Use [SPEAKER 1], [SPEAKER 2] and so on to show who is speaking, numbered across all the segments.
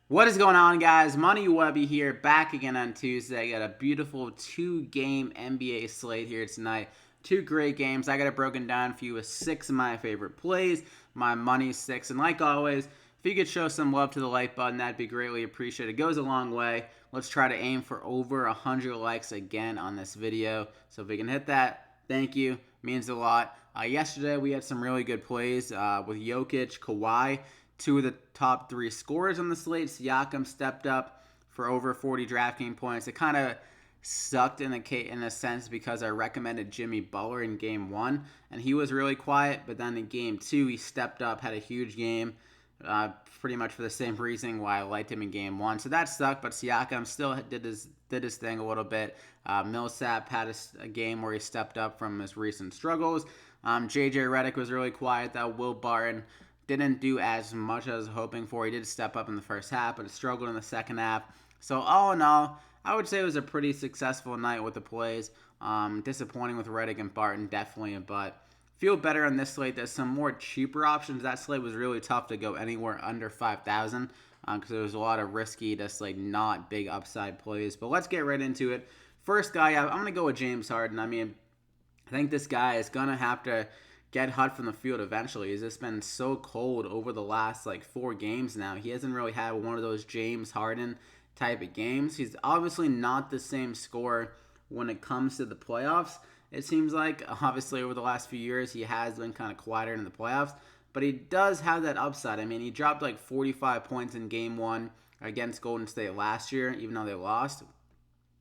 [SPEAKER 1] What is going on, guys? Money Webby here, back again on Tuesday. Got a beautiful two-game NBA slate here tonight. Two great games. I got it broken down for you with six of my favorite plays. My money six, and like always, if you could show some love to the like button, that'd be greatly appreciated. It goes a long way. Let's try to aim for over 100 likes again on this video. So if we can hit that, thank you. Means a lot. Yesterday we had some really good plays with Jokic, Kawhi. Two of the top three scorers on the slate. Siakam stepped up for over 40 DraftKings points. It kind of sucked in a sense because I recommended Jimmy Butler in game one, and he was really quiet. But then in game two, he stepped up, had a huge game, pretty much for the same reason why I liked him in game one. So that sucked, but Siakam still did his thing a little bit. Millsap had a game where he stepped up from his recent struggles. JJ Redick was really quiet, though. Will Barton didn't do as much as I was hoping for. He did step up in the first half, but struggled in the second half. So all in all, I would say it was a pretty successful night with the plays. Disappointing with Redick and Barton, definitely, but feel better on this slate. There's some more cheaper options. That slate was really tough to go anywhere under 5,000 because there was a lot of risky, just like not big upside plays. But let's get right into it. First guy, I'm going to go with James Harden. I mean, I think this guy is going to have to get hot from the field eventually. He's just been so cold over the last like 4 games now. He hasn't really had one of those James Harden type of games. He's obviously not the same scorer when it comes to the playoffs. It seems like obviously over the last few years he has been kind of quieter in the playoffs, but he does have that upside. I mean, he dropped like 45 points in game one against Golden State last year, even though they lost.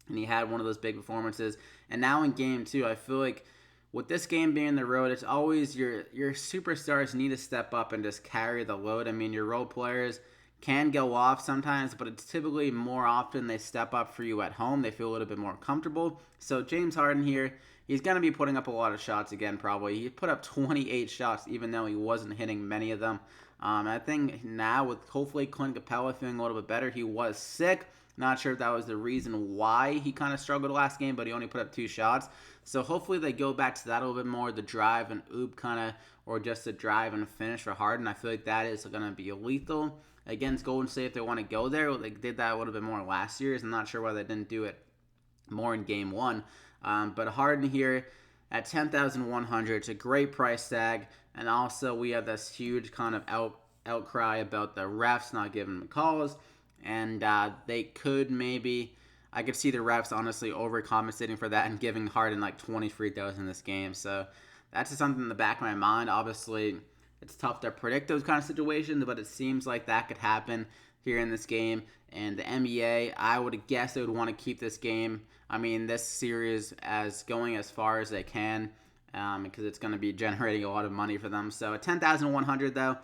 [SPEAKER 1] And he had one of those big performances. And now in game two, I feel like with this game being the road, it's always your superstars need to step up and just carry the load. I mean, your role players can go off sometimes, but it's typically more often they step up for you at home. They feel a little bit more comfortable. So James Harden here, he's going to be putting up a lot of shots again probably. He put up 28 shots even though he wasn't hitting many of them. I think now with hopefully Clint Capella feeling a little bit better, he was sick. Not sure if that was the reason why he kind of struggled last game, but he only put up 2 shots. So hopefully they go back to that a little bit more, the drive and oop kind of, or just the drive and finish for Harden. I feel like that is going to be lethal against Golden State if they want to go there. They did that a little bit more last year. I'm not sure why they didn't do it more in game one. But Harden here at 10,100, it's a great price tag. And also we have this huge kind of outcry about the refs not giving them calls. And they could maybe, I could see the refs honestly overcompensating for that and giving Harden like 20 free throws in this game. So that's just something in the back of my mind. Obviously, it's tough to predict those kind of situations, but it seems like that could happen here in this game. And the NBA, I would guess they would want to keep this game, this series as going as far as they can because it's going to be generating a lot of money for them. So at 10,100 though,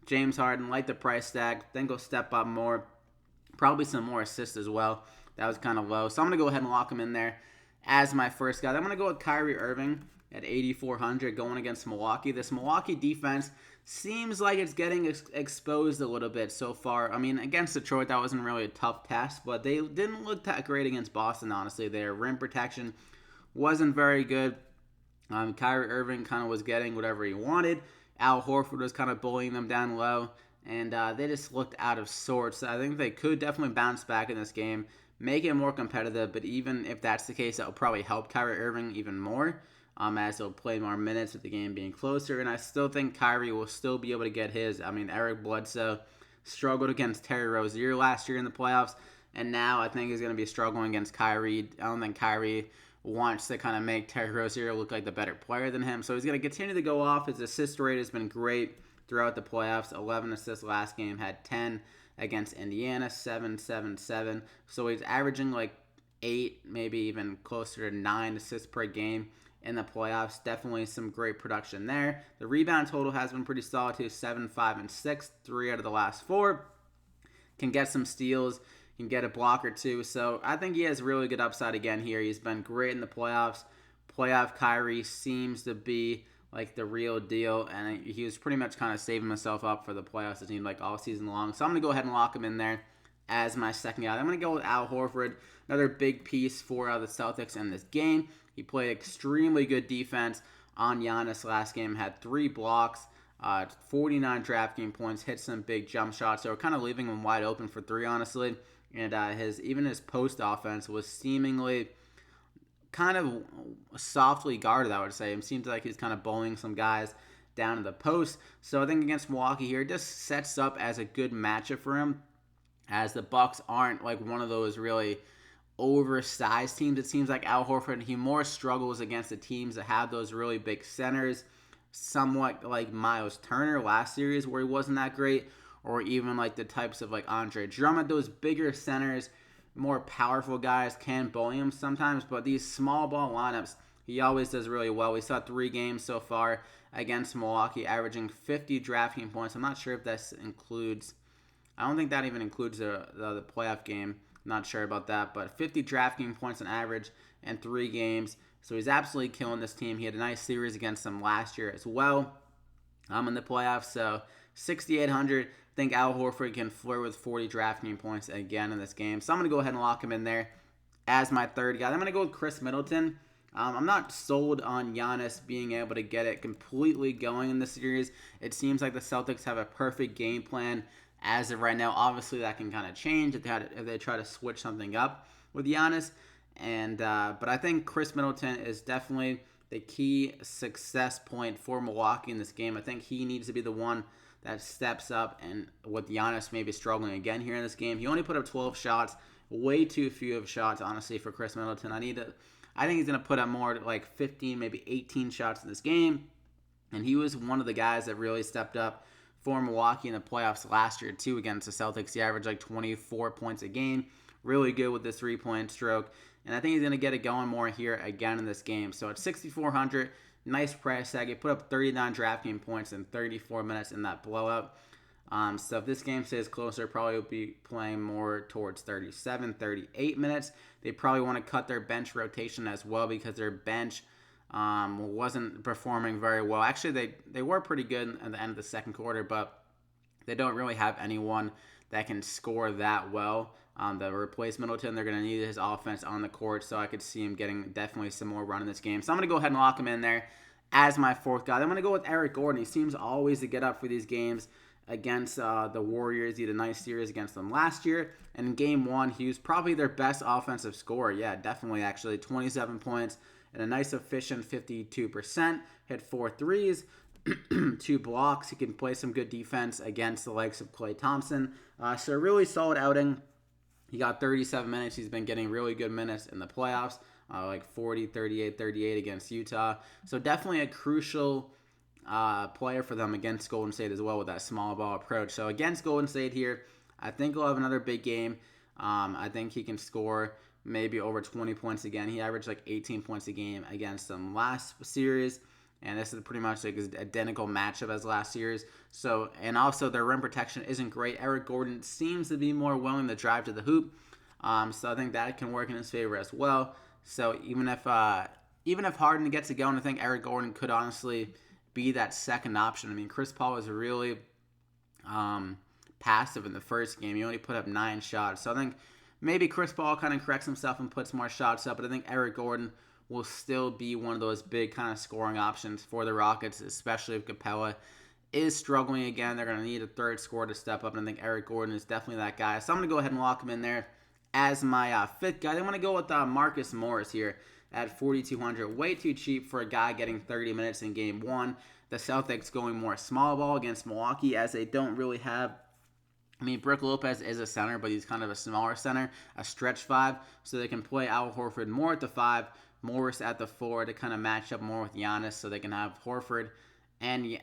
[SPEAKER 1] James Harden, like the price tag, then go step up more. Probably some more assists as well. That was kind of low. So I'm going to go ahead and lock him in there as my first guy. I'm going to go with Kyrie Irving at 8,400 going against Milwaukee. This Milwaukee defense seems like it's getting exposed a little bit so far. I mean, against Detroit, that wasn't really a tough test, but they didn't look that great against Boston, honestly. Their rim protection wasn't very good. Kyrie Irving kind of was getting whatever he wanted. Al Horford was kind of bullying them down low. And they just looked out of sorts. I think they could definitely bounce back in this game, make it more competitive. But even if that's the case, that will probably help Kyrie Irving even more as he'll play more minutes with the game being closer. And I still think Kyrie will still be able to get his. Eric Bledsoe struggled against Terry Rozier last year in the playoffs. And now I think he's going to be struggling against Kyrie. I don't think Kyrie wants to kind of make Terry Rozier look like the better player than him. So he's going to continue to go off. His assist rate has been great throughout the playoffs. 11 assists last game, had 10 against Indiana, 7, 7, 7. So he's averaging like 8, maybe even closer to 9 assists per game in the playoffs. Definitely some great production there. The rebound total has been pretty solid too, 7, 5, and 6, 3 out of the last 4. Can get some steals, can get a block or two. So I think he has really good upside again here. He's been great in the playoffs. Playoff Kyrie seems to be like the real deal, and he was pretty much kind of saving himself up for the playoffs, it seemed like all season long. So I'm going to go ahead and lock him in there as my second guy. I'm going to go with Al Horford, another big piece for the Celtics in this game. He played extremely good defense on Giannis last game, had 3 blocks, 49 DraftKings points, hit some big jump shots. So we're kind of leaving him wide open for three, honestly. And his post offense was seemingly kind of softly guarded, I would say. It seems like he's kind of bullying some guys down in the post. So I think against Milwaukee here, it just sets up as a good matchup for him, as the Bucks aren't like one of those really oversized teams. It seems like Al Horford, he more struggles against the teams that have those really big centers, somewhat like Miles Turner last series where he wasn't that great, or even like the types of like Andre Drummond. Those bigger centers, more powerful guys can bully him sometimes, but these small ball lineups, he always does really well. We saw 3 games so far against Milwaukee, averaging 50 DraftKings points. I'm not sure if that includes, I don't think that even includes the playoff game. I'm not sure about that, but 50 DraftKings points on average in 3 games. So he's absolutely killing this team. He had a nice series against them last year as well. In the playoffs, so 6,800. I think Al Horford can flirt with 40 DraftKings points again in this game. So I'm going to go ahead and lock him in there as my third guy. I'm going to go with Chris Middleton. I'm not sold on Giannis being able to get it completely going in this series. It seems like the Celtics have a perfect game plan as of right now. Obviously, that can kind of change if they try to switch something up with Giannis. But I think Chris Middleton is definitely the key success point for Milwaukee in this game. I think he needs to be the one that steps up, and with Giannis maybe struggling again here in this game. He only put up 12 shots, way too few of shots, honestly, for Chris Middleton. I think he's going to put up more like 15, maybe 18 shots in this game. And he was one of the guys that really stepped up for Milwaukee in the playoffs last year, too, against the Celtics. He averaged like 24 points a game. Really good with the three-point stroke. And I think he's going to get it going more here again in this game. So at 6,400, nice price tag. He put up 39 DraftKings points in 34 minutes in that blowout. So if this game stays closer, probably will be playing more towards 37, 38 minutes. They probably want to cut their bench rotation as well because their bench wasn't performing very well. Actually, they were pretty good at the end of the second quarter, but they don't really have anyone that can score that well. The replace Middleton, they're going to need his offense on the court, so I could see him getting definitely some more run in this game. So I'm going to go ahead and lock him in there as my fourth guy. I'm going to go with Eric Gordon. He seems always to get up for these games against the Warriors. He had a nice series against them last year. And in game 1, he was probably their best offensive scorer. Yeah, definitely, actually. 27 points and a nice efficient 52%. Hit 4 threes, 2 blocks. He can play some good defense against the likes of Klay Thompson. So a really solid outing. He got 37 minutes. He's been getting really good minutes in the playoffs, like 40, 38, 38 against Utah. So definitely a crucial player for them against Golden State as well with that small ball approach. So against Golden State here, I think he'll have another big game. I think he can score maybe over 20 points again. He averaged like 18 points a game against them last series. And this is pretty much like an identical matchup as last year's. So, and also their rim protection isn't great. Eric Gordon seems to be more willing to drive to the hoop. So I think that can work in his favor as well. So even if Harden gets it going, I think Eric Gordon could honestly be that second option. I mean, Chris Paul was really passive in the first game. He only put up 9 shots. So I think maybe Chris Paul kind of corrects himself and puts more shots up. But I think Eric Gordon will still be one of those big kind of scoring options for the Rockets, especially if Capella is struggling again. They're going to need a third scorer to step up, and I think Eric Gordon is definitely that guy. So I'm going to go ahead and lock him in there as my fifth guy. I'm going to go with Marcus Morris here at 4,200. Way too cheap for a guy getting 30 minutes in game 1. The Celtics going more small ball against Milwaukee as they don't really have, I mean, Brook Lopez is a center, but he's kind of a smaller center, a stretch 5, so they can play Al Horford more at the 5, Morris at the 4 to kind of match up more with Giannis, so they can have Horford and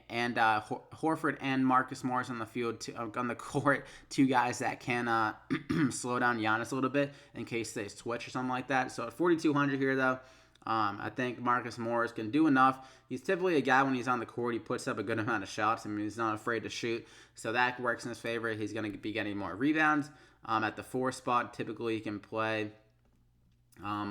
[SPEAKER 1] Marcus Morris on the field, on the court, 2 guys that can slow down Giannis a little bit in case they switch or something like that. So at 4,200 here, though, I think Marcus Morris can do enough. He's typically a guy when he's on the court, he puts up a good amount of shots. I mean, he's not afraid to shoot, so that works in his favor. He's going to be getting more rebounds. At the 4 spot, typically he can play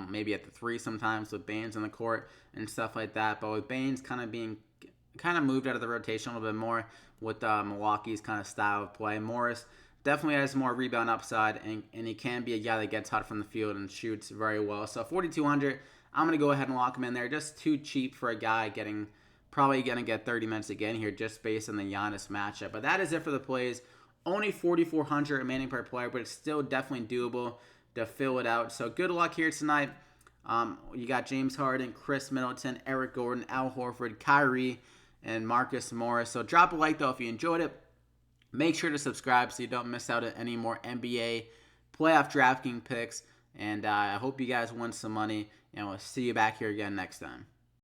[SPEAKER 1] maybe at the 3 sometimes with Baines on the court and stuff like that. But with Baines kind of moved out of the rotation a little bit more with Milwaukee's kind of style of play. Morris definitely has more rebound upside, and he can be a guy that gets hot from the field and shoots very well. So 4,200, I'm going to go ahead and lock him in there. Just too cheap for a guy getting Probably going to get 30 minutes again here just based on the Giannis matchup. But that is it for the plays. Only 4,400 remaining per player, but it's still definitely doable to fill it out. So good luck here tonight. You got James Harden, Chris Middleton, Eric Gordon, Al Horford, Kyrie, and Marcus Morris. So drop a like, though, if you enjoyed it. Make sure to subscribe so you don't miss out on any more NBA playoff DraftKings picks. And I hope you guys win some money, and we'll see you back here again next time.